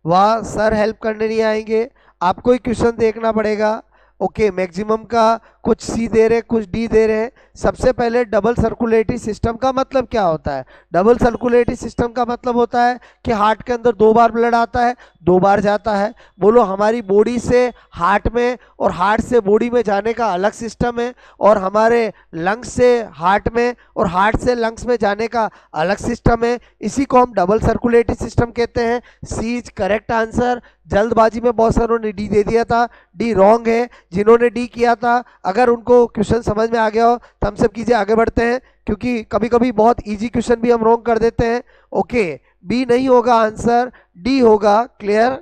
वाह सर, हेल्प करने नहीं आएंगे, आपको ही क्वेश्चन देखना पड़ेगा। ओके, मैक्सिमम का कुछ सी दे रहे, कुछ डी दे रहे हैं। सबसे पहले डबल सर्कुलेटरी सिस्टम का मतलब क्या होता है? डबल सर्कुलेटरी सिस्टम का मतलब होता है कि हार्ट के अंदर 2 बार ब्लड आता है, 2 बार जाता है। बोलो हमारी बॉडी से हार्ट में और हार्ट से बॉडी में जाने का अलग सिस्टम है, और हमारे लंग्स से हार्ट में और हार्ट से लंग्स में जाने का अलग सिस्टम है। इसी को हम डबल सर्कुलेटरी सिस्टम कहते हैं। सी इज करेक्ट आंसर। जल्दबाजी में बहुत सारों ने डी दे दिया था, डी रॉन्ग है। जिन्होंने डी किया था, अगर उनको क्वेश्चन समझ में आ गया हो तो हम सब कीजिए, आगे बढ़ते हैं, क्योंकि कभी कभी बहुत इजी क्वेश्चन भी हम रॉन्ग कर देते हैं। ओके, बी नहीं होगा आंसर, डी होगा। क्लियर?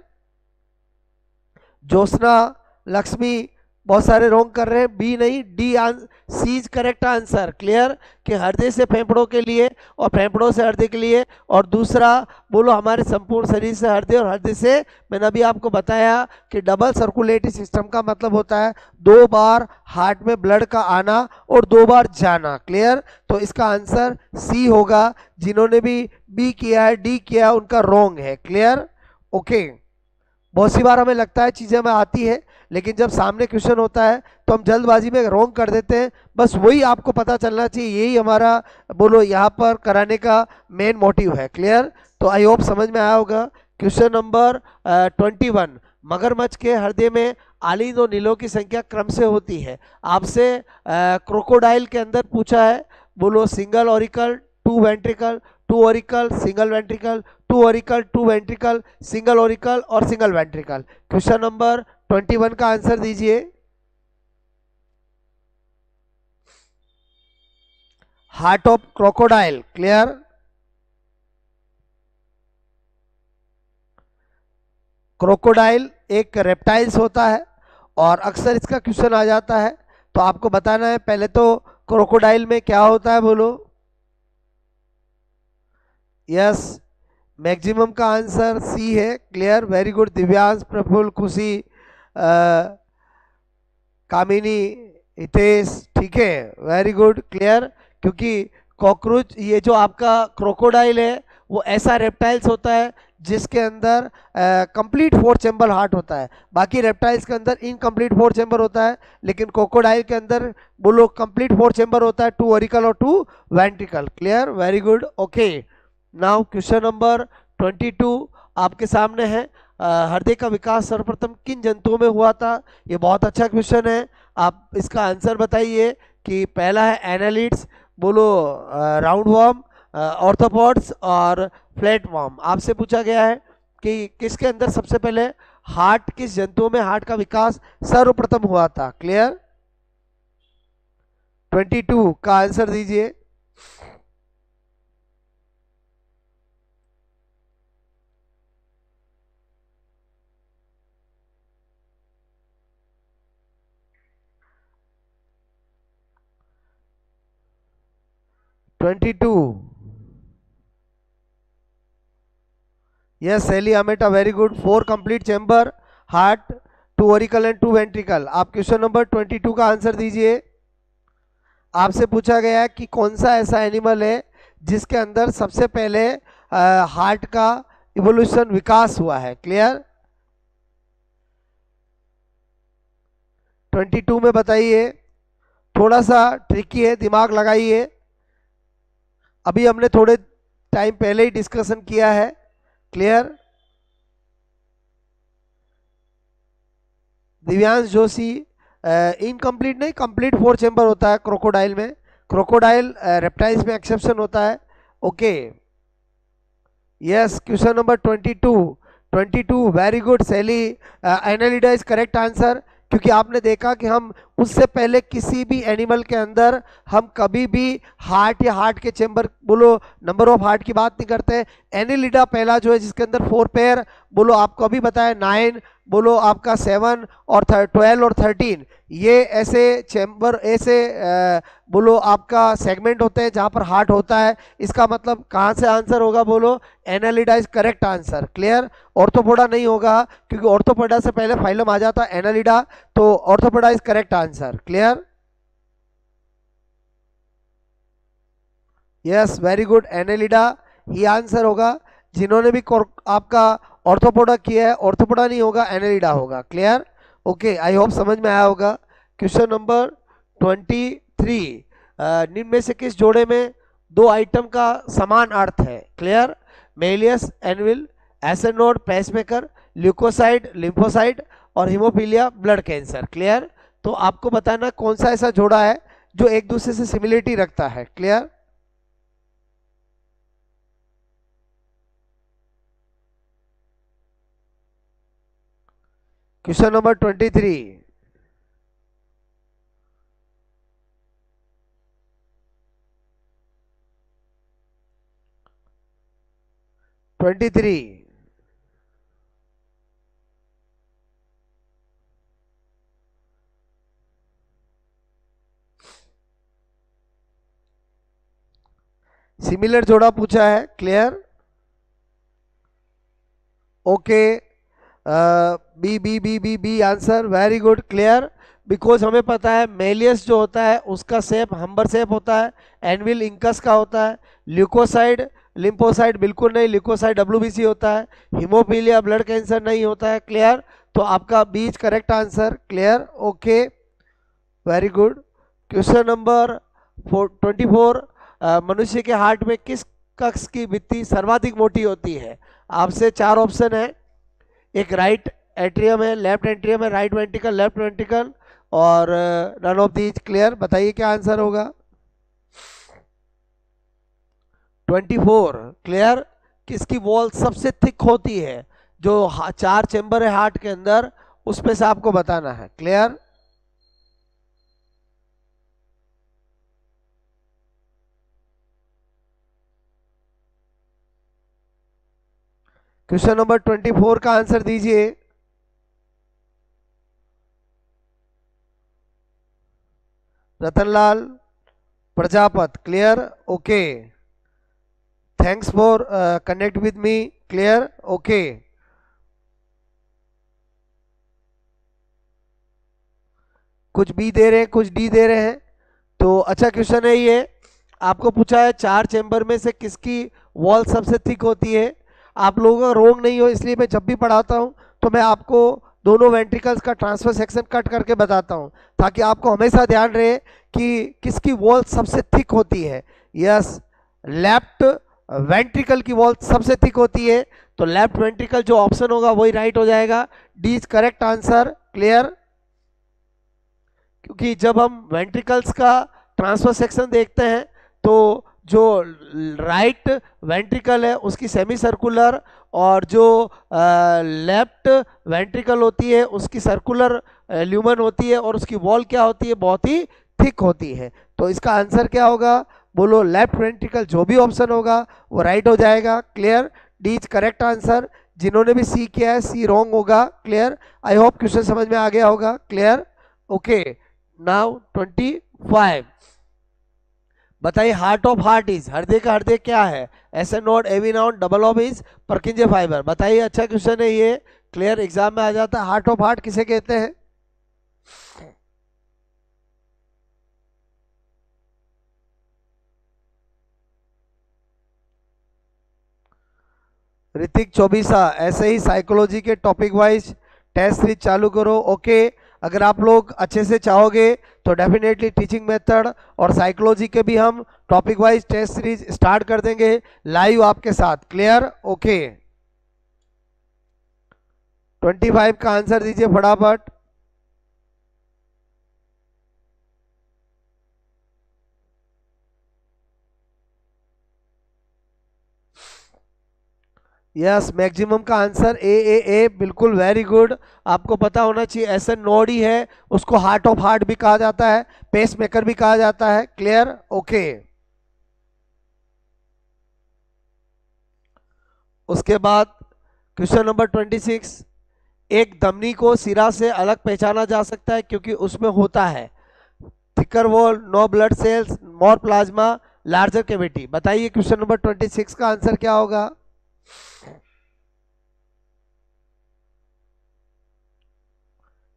ज्योत्सना, लक्ष्मी बहुत सारे रॉन्ग कर रहे हैं, बी नहीं, D C is correct answer. Clear? कि हृदय से फेफड़ों के लिए और फेफड़ों से हृदय के लिए, और दूसरा बोलो हमारे संपूर्ण शरीर से हृदय और हृदय से। मैंने अभी आपको बताया कि डबल सर्कुलेटरी सिस्टम का मतलब होता है 2 बार हार्ट में ब्लड का आना और 2 बार जाना। क्लियर? तो इसका आंसर सी होगा। जिन्होंने भी बी किया है, डी किया है, उनका रॉन्ग है। क्लियर? ओके, बहुत सी बार हमें लगता है चीज़ें हमें आती है, लेकिन जब सामने क्वेश्चन होता है तो हम जल्दबाजी में रॉन्ग कर देते हैं। बस वही आपको पता चलना चाहिए, यही हमारा बोलो यहाँ पर कराने का मेन मोटिव है। क्लियर? तो आई होप समझ में आया होगा। क्वेश्चन नंबर 21, मगरमच्छ के हृदय में आलिंद और नीलों की संख्या क्रम से होती है। आपसे क्रोकोडाइल के अंदर पूछा है, बोलो single auricle, 2 ventricle, 2 auricle, single ventricle, 2 auricle, 2 ventricle, single auricle और सिंगल वेंट्रिकल। क्वेश्चन नंबर 21 का आंसर दीजिए। Heart of crocodile. Clear? Crocodile एक रेप्टाइल्स होता है, और अक्सर इसका क्वेश्चन आ जाता है। तो आपको बताना है, पहले तो क्रोकोडाइल में क्या होता है बोलो? यस, मैक्सिमम का आंसर सी है। Clear, very good Divyansh, Praful, Khushi, Kamini, Hitesh, ठीक है, वेरी गुड, क्लियर। क्योंकि कॉकरोच, ये जो आपका क्रोकोडाइल है वो ऐसा रेप्टाइल्स होता है जिसके अंदर कंप्लीट फोर चैम्बर हार्ट होता है। बाकी रेप्टाइल्स के अंदर इनकम्प्लीट फोर चैम्बर होता है, लेकिन क्रोकोडाइल के अंदर बोलो कंप्लीट फोर चैम्बर होता है, 2 ऑरिकल और 2 ventricle. Clear, very good, okay. Now question number 22 आपके सामने है। हृदय का विकास सर्वप्रथम किन जंतुओं में हुआ था? ये बहुत अच्छा क्वेश्चन है। आप इसका आंसर बताइए कि पहला है एनालिड्स, बोलो राउंड वर्म, ऑर्थोपॉड्स और फ्लैट वर्म। आपसे पूछा गया है कि किसके अंदर सबसे पहले हार्ट, किस जंतुओं में हार्ट का विकास सर्वप्रथम हुआ था? क्लियर, 22 का आंसर दीजिए। Twenty two, yes Seli Ameta, very good, 4 complete chamber heart, 2 auricle and 2 ventricle. आप क्वेश्चन नंबर 22 का आंसर दीजिए। आपसे पूछा गया है कि कौन सा ऐसा एनिमल है जिसके अंदर सबसे पहले हार्ट का इवोल्यूशन, विकास हुआ है? क्लियर, 22 में बताइए। थोड़ा सा ट्रिकी है, दिमाग लगाइए। अभी हमने थोड़े टाइम पहले ही डिस्कशन किया है। क्लियर, दिव्यांश जोशी, इनकम्प्लीट नहीं, कंप्लीट 4 चैम्बर होता है क्रोकोडाइल में। क्रोकोडाइल रेप्टाइल्स में एक्सेप्शन होता है। Okay, yes, question number 22, 22, very good Saili, annelida is correct answer. क्योंकि आपने देखा कि हम उससे पहले किसी भी एनिमल के अंदर हम कभी भी हार्ट या हार्ट के चेंबर, बोलो नंबर ऑफ हार्ट की बात नहीं करते। एनालिडा पहला जो है जिसके अंदर 4 पेयर, बोलो आपको अभी बताया 9, बोलो आपका 7 और 12 और 13, ये ऐसे चैम्बर, ऐसे बोलो आपका सेगमेंट होते हैं जहां पर हार्ट होता है। इसका मतलब कहां से आंसर होगा? बोलो Annelida is correct answer. Clear, arthropoda नहीं होगा क्योंकि ऑर्थोपोडा से पहले फाइलम आ जाता है एनालिडा, तो arthropoda is correct answer. Clear, yes very good, Annelida he answer होगा। जिन्होंने भी आपका ऑर्थोपोडा किया है, ऑर्थोपोडा नहीं होगा, एनालिडा होगा। क्लियर, ओके, आई होप समझ में आया होगा। क्वेश्चन नंबर 23, निम्न में से किस जोड़े में 2 आइटम का समान अर्थ है? Clear, Méliès anvil, SA node pacemaker, leukocyte lymphocyte और हीमोफीलिया ब्लड कैंसर। क्लियर, तो आपको बताना कौन सा ऐसा जोड़ा है जो एक दूसरे से सिमिलरिटी रखता है। क्लियर, क्वेश्चन नंबर 23, 23, सिमिलर जोड़ा पूछा है। Clear, okay, B B B B B answer, very good. Clear, because हमें पता है मेलियस जो होता है उसका शेप हम्बर शेप होता है, एनविल इंकस का होता है, ल्यूकोसाइड लिम्फोसाइड बिल्कुल नहीं, ल्यूकोसाइड डब्ल्यूबीसी होता है, हीमोफीलिया ब्लड कैंसर नहीं होता है। क्लियर, तो आपका बीच correct answer. Clear, okay, very good. Question number 24, मनुष्य के हार्ट में किस कक्ष की भित्ति सर्वाधिक मोटी होती है? आपसे 4 ऑप्शन है। एक राइट एट्रियम है, लेफ्ट एट्रियम है, राइट वेंट्रिकल, लेफ्ट वेंट्रिकल और नन ऑफ दीज। क्लियर, बताइए क्या आंसर होगा? 24, क्लियर, किसकी वॉल सबसे थिक होती है? जो 4 चेंबर है हार्ट के अंदर, उस पे से आपको बताना है। क्लियर, क्वेश्चन नंबर 24 का आंसर दीजिए। Ratanlal, Prajapat, clear, okay, thanks for connect with me, clear, okay. कुछ बी दे रहे हैं, कुछ डी दे रहे हैं। तो अच्छा क्वेश्चन है ये, आपको पूछा है चार चैम्बर में से किसकी वॉल सबसे थिक होती है। आप लोगों का रोंग नहीं हो, इसलिए मैं जब भी पढ़ाता हूं तो मैं आपको दोनों वेंट्रिकल्स का ट्रांसफर सेक्शन कट करके बताता हूं, ताकि आपको हमेशा ध्यान रहे कि किसकी वॉल सबसे थिक होती है। यस, लेफ्ट वेंट्रिकल की वॉल सबसे थिक होती है, तो लेफ्ट वेंट्रिकल जो ऑप्शन होगा वही राइट हो जाएगा। D is correct answer, clear. क्योंकि जब हम वेंट्रिकल्स का ट्रांसफर सेक्शन देखते हैं तो जो राइट वेंट्रिकल है उसकी सेमी सर्कुलर, और जो लेफ्ट वेंट्रिकल होती है उसकी सर्कुलर ल्यूमन होती है, और उसकी वॉल क्या होती है, बहुत ही थिक होती है। तो इसका आंसर क्या होगा, बोलो लेफ्ट वेंट्रिकल, जो भी ऑप्शन होगा वो राइट हो जाएगा, clear. D is correct answer. जिन्होंने भी सी किया है सी रॉन्ग होगा, क्लियर। आई होप क्वेश्चन समझ में आ गया होगा, क्लियर, ओके। नाउ 25, बताइए हार्ट ऑफ हार्ट इज, हृदय का हृदय क्या है, ऐसे note AV noun double of is Purkinje fibre. बताइए, अच्छा क्वेश्चन है ये, क्लियर, एग्जाम में आ जाता है। हार्ट ऑफ हार्ट किसे कहते हैं? ऋतिक चौबीसा, ऐसे ही साइकोलॉजी के टॉपिक वाइज टेस्ट सीरीज चालू करो, ओके। अगर आप लोग अच्छे से चाहोगे तो डेफिनेटली टीचिंग मेथड और साइकोलॉजी के भी हम topic wise test series start कर देंगे लाइव आपके साथ, क्लियर, ओके। 25 का आंसर दीजिए फटाफट। यस, मैक्सिमम का आंसर ए, बिल्कुल, वेरी गुड। आपको पता होना चाहिए ऐसा नोड ही है, उसको हार्ट ऑफ हार्ट भी कहा जाता है, पेस मेकर भी कहा जाता है, क्लियर, ओके। उसके बाद क्वेश्चन नंबर 26, एक धमनी को सिरा से अलग पहचाना जा सकता है क्योंकि उसमें होता है thicker wall, no blood cells, more plasma, larger cavity. बताइए क्वेश्चन नंबर 26 का आंसर क्या होगा?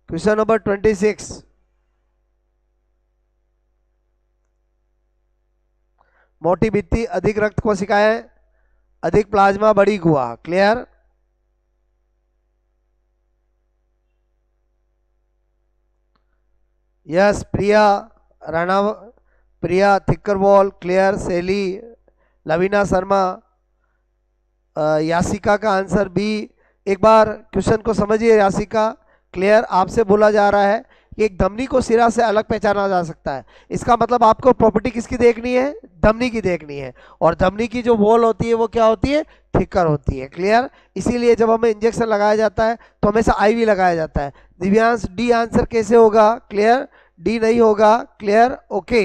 क्वेश्चन नंबर 26, मोटी भित्ति, अधिक रक्त कोशिकाएं, अधिक प्लाज्मा, बड़ी गुहा, क्लियर। यस, प्रिया राणा, प्रिया थिकर वॉल, क्लियर, सैली, लवीना शर्मा, यासिका का आंसर बी। एक बार क्वेश्चन को समझिए यासिका, क्लियर। आपसे बोला जा रहा है कि एक धमनी को सिरा से अलग पहचाना जा सकता है, इसका मतलब आपको प्रॉपर्टी किसकी देखनी है, धमनी की देखनी है। और धमनी की जो वॉल होती है वो क्या होती है, थिकर होती है, क्लियर। इसीलिए जब हमें इंजेक्शन लगाया जाता है तो हमेशा आईवी लगाया जाता है। दिव्यांश, डी आंसर कैसे होगा, क्लियर, डी नहीं होगा, क्लियर, ओके।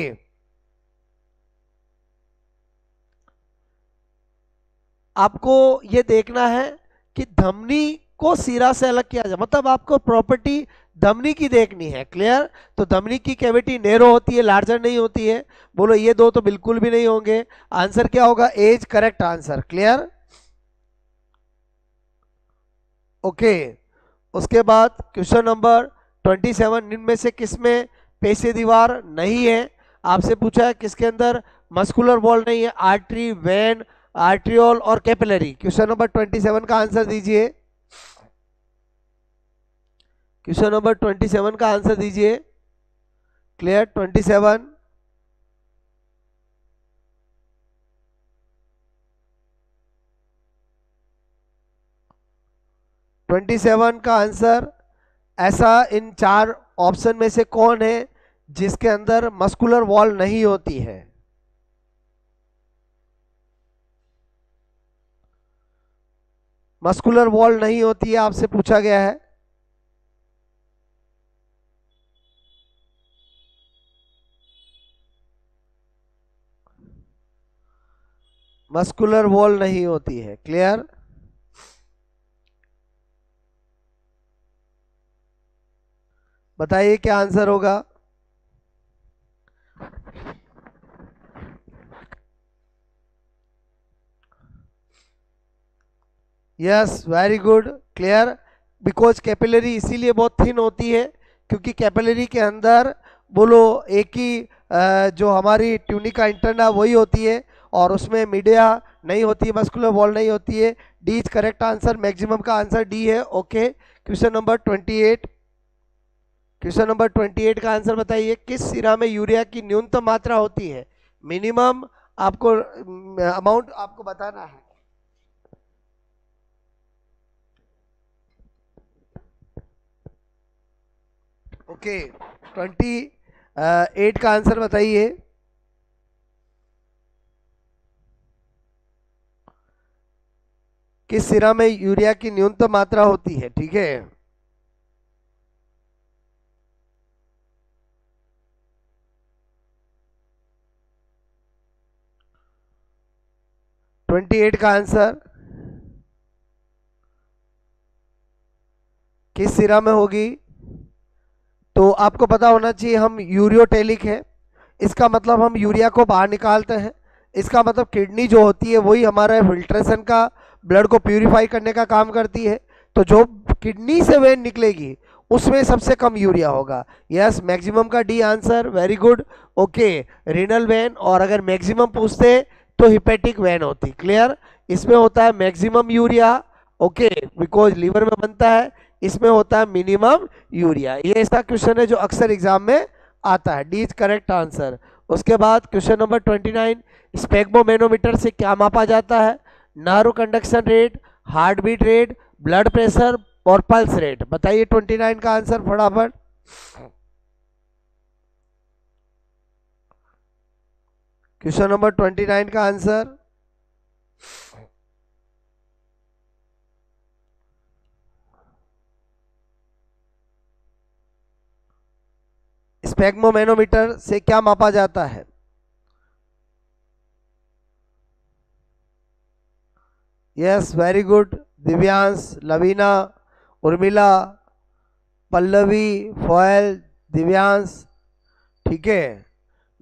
आपको ये देखना है कि धमनी को सिरा से अलग किया जाए, मतलब आपको प्रॉपर्टी धमनी की देखनी है, क्लियर। तो धमनी की कैविटी नैरो होती है, लार्जर नहीं होती है। बोलो ये दो तो बिल्कुल भी नहीं होंगे। आंसर क्या होगा, as correct answer, clear, okay. उसके बाद क्वेश्चन नंबर 27, इनमें से किसमें पेशी दीवार नहीं है? आपसे पूछा है किसके अंदर मस्कुलर वॉल नहीं है, आर्टरी, वेन, आर्ट्रियोल और कैपिलरी। क्वेश्चन नंबर 27 का आंसर दीजिए। क्वेश्चन नंबर 27 का आंसर दीजिए, क्लियर, 27। ट्वेंटी सेवन का आंसर, ऐसा इन चार ऑप्शन में से कौन है जिसके अंदर मस्कुलर वॉल नहीं होती है? मस्कुलर वॉल नहीं होती है, आपसे पूछा गया है। मस्कुलर वॉल नहीं होती है, क्लियर। बताइए क्या आंसर होगा। Yes very good clear. Because capillary इसीलिए बहुत थिन होती है क्योंकि कैपिलरी के अंदर बोलो एक ही जो हमारी ट्यूनिका इंटरना वही होती है और उसमें मीडिया नहीं होती है, मस्कुलर वॉल नहीं होती है। D is correct answer, maximum का आंसर डी है। Okay, question number 28। Question number 28 का आंसर बताइए, किस सिरा में यूरिया की न्यूनतम मात्रा होती है? मिनिमम आपको अमाउंट आपको बताना है। ओके, 28 का आंसर बताइए। किस सिरा में यूरिया की न्यूनतम मात्रा होती है? ठीक है, ट्वेंटी 28 का आंसर किस सिरा में होगी? तो आपको पता होना चाहिए हम यूरियोटेलिक है, इसका मतलब हम यूरिया को बाहर निकालते हैं। इसका मतलब किडनी जो होती है वही हमारा फिल्ट्रेशन का, ब्लड को प्यूरिफाई करने का काम करती है। तो जो किडनी से वेन निकलेगी उसमें सबसे कम यूरिया होगा। यस, मैक्सिमम का D answer, very good. Okay, renal vein, और अगर मैक्सिमम पूछते तो हिपेटिक वेन होती। क्लियर, इसमें होता है maximum urea, okay, because liver में बनता है। इसमें होता है मिनिमम यूरिया। ये ऐसा क्वेश्चन है जो अक्सर एग्जाम में आता है। D is correct answer. उसके बाद क्वेश्चन नंबर 29, स्पेग्मोमेनोमीटर से क्या मापा जाता है? Nerve conduction rate, heart beat rate, blood pressure और पल्स रेट। बताइए 29 का आंसर फटाफट। क्वेश्चन नंबर 29 का आंसर स्पेग्मोमेनोमीटर से क्या मापा जाता है? Yes, very good. Divyansh, Lavina, Urmila, Pallavi, Foyal, Divyansh, ठीक है।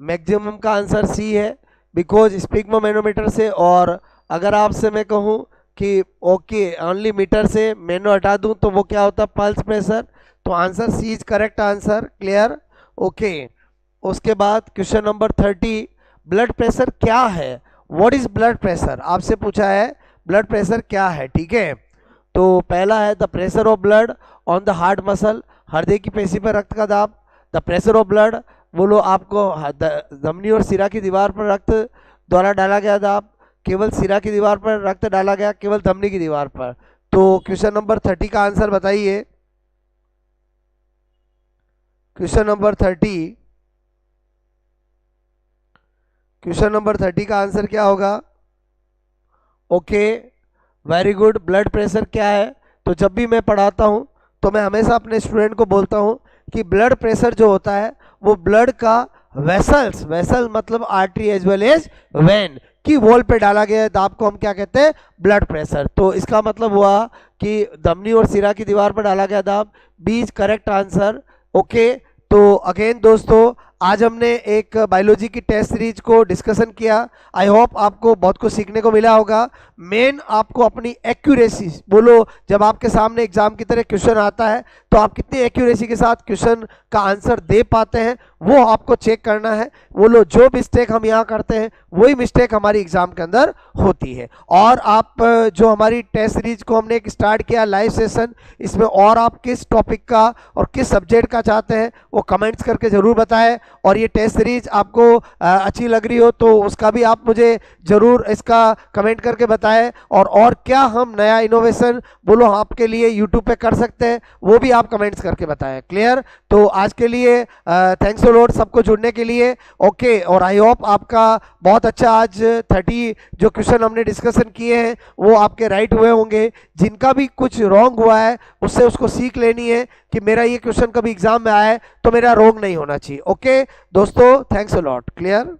मैक्सिमम का आंसर सी है, बिकॉज स्पेग्मोमेनोमीटर से, और अगर आपसे मैं कहूं कि ओके ओनली मीटर से मेनो हटा दूं तो वो क्या होता है? Pulse pressure. तो answer C is correct answer. Clear, okay. उसके बाद क्वेश्चन नंबर 30, ब्लड प्रेशर क्या है? What is blood pressure? आपसे पूछा है ब्लड प्रेशर क्या है, ठीक है। तो पहला है the pressure of blood on the heart muscle, हृदय की पेशी पर रक्त का दाब। द प्रेशर ऑफ ब्लड, बोलो आपको धमनी और सिरा की दीवार पर रक्त द्वारा डाला गया दाब, केवल सिरा की दीवार पर रक्त डाला गया, केवल धमनी की दीवार पर। तो क्वेश्चन नंबर 30 का आंसर बताइए। क्वेश्चन नंबर 30, क्वेश्चन नंबर 30 का आंसर क्या होगा? Okay, very good. Blood pressure क्या है? तो जब भी मैं पढ़ाता हूं तो मैं हमेशा अपने स्टूडेंट को बोलता हूं कि ब्लड प्रेशर जो होता है वो ब्लड का वेसल्स, वेसल मतलब artery as well as vein की वॉल पे डाला गया है दाब को हम क्या कहते हैं? Blood pressure. तो इसका मतलब हुआ कि धमनी और सिरा की दीवार पर डाला गया दाब। B is correct answer. Okay, तो अगेन दोस्तों आज हमने एक बायोलॉजी की टेस्ट सीरीज को डिस्कशन किया। आई होप आपको बहुत कुछ सीखने को मिला होगा। मेन आपको अपनी एक्यूरेसी, बोलो जब आपके सामने एग्जाम की तरह क्वेश्चन आता है तो आप कितनी एक्यूरेसी के साथ क्वेश्चन का आंसर दे पाते हैं वो आपको चेक करना है। बोलो जो मिस्टेक हम यहाँ करते हैं वही मिस्टेक हमारी एग्जाम के अंदर होती है। और आप जो हमारी टेस्ट सीरीज को हमने एक स्टार्ट किया लाइव सेशन, इसमें और आप किस टॉपिक का और किस सब्जेक्ट का चाहते हैं वो कमेंट्स करके जरूर बताएं। और ये टेस्ट सीरीज आपको अच्छी लग रही हो तो उसका भी आप मुझे जरूर इसका कमेंट करके बताएं। और क्या हम नया इनोवेशन बोलो आपके लिए यूट्यूब पे कर सकते हैं वो भी आप कमेंट्स करके बताएं। क्लियर, तो आज के लिए थैंक्स अ लॉट सबको जुड़ने के लिए। ओके, और आई होप आपका बहुत अच्छा आज 30 जो क्वेश्चन हमने डिस्कशन किए हैं वो आपके राइट हुए होंगे। जिनका भी कुछ रॉन्ग हुआ है उससे उसको सीख लेनी है कि मेरा ये क्वेश्चन कभी एग्जाम में आया है तो मेरा रॉन्ग नहीं होना चाहिए। ओके दोस्तों, थैंक्स अ लॉट। क्लियर।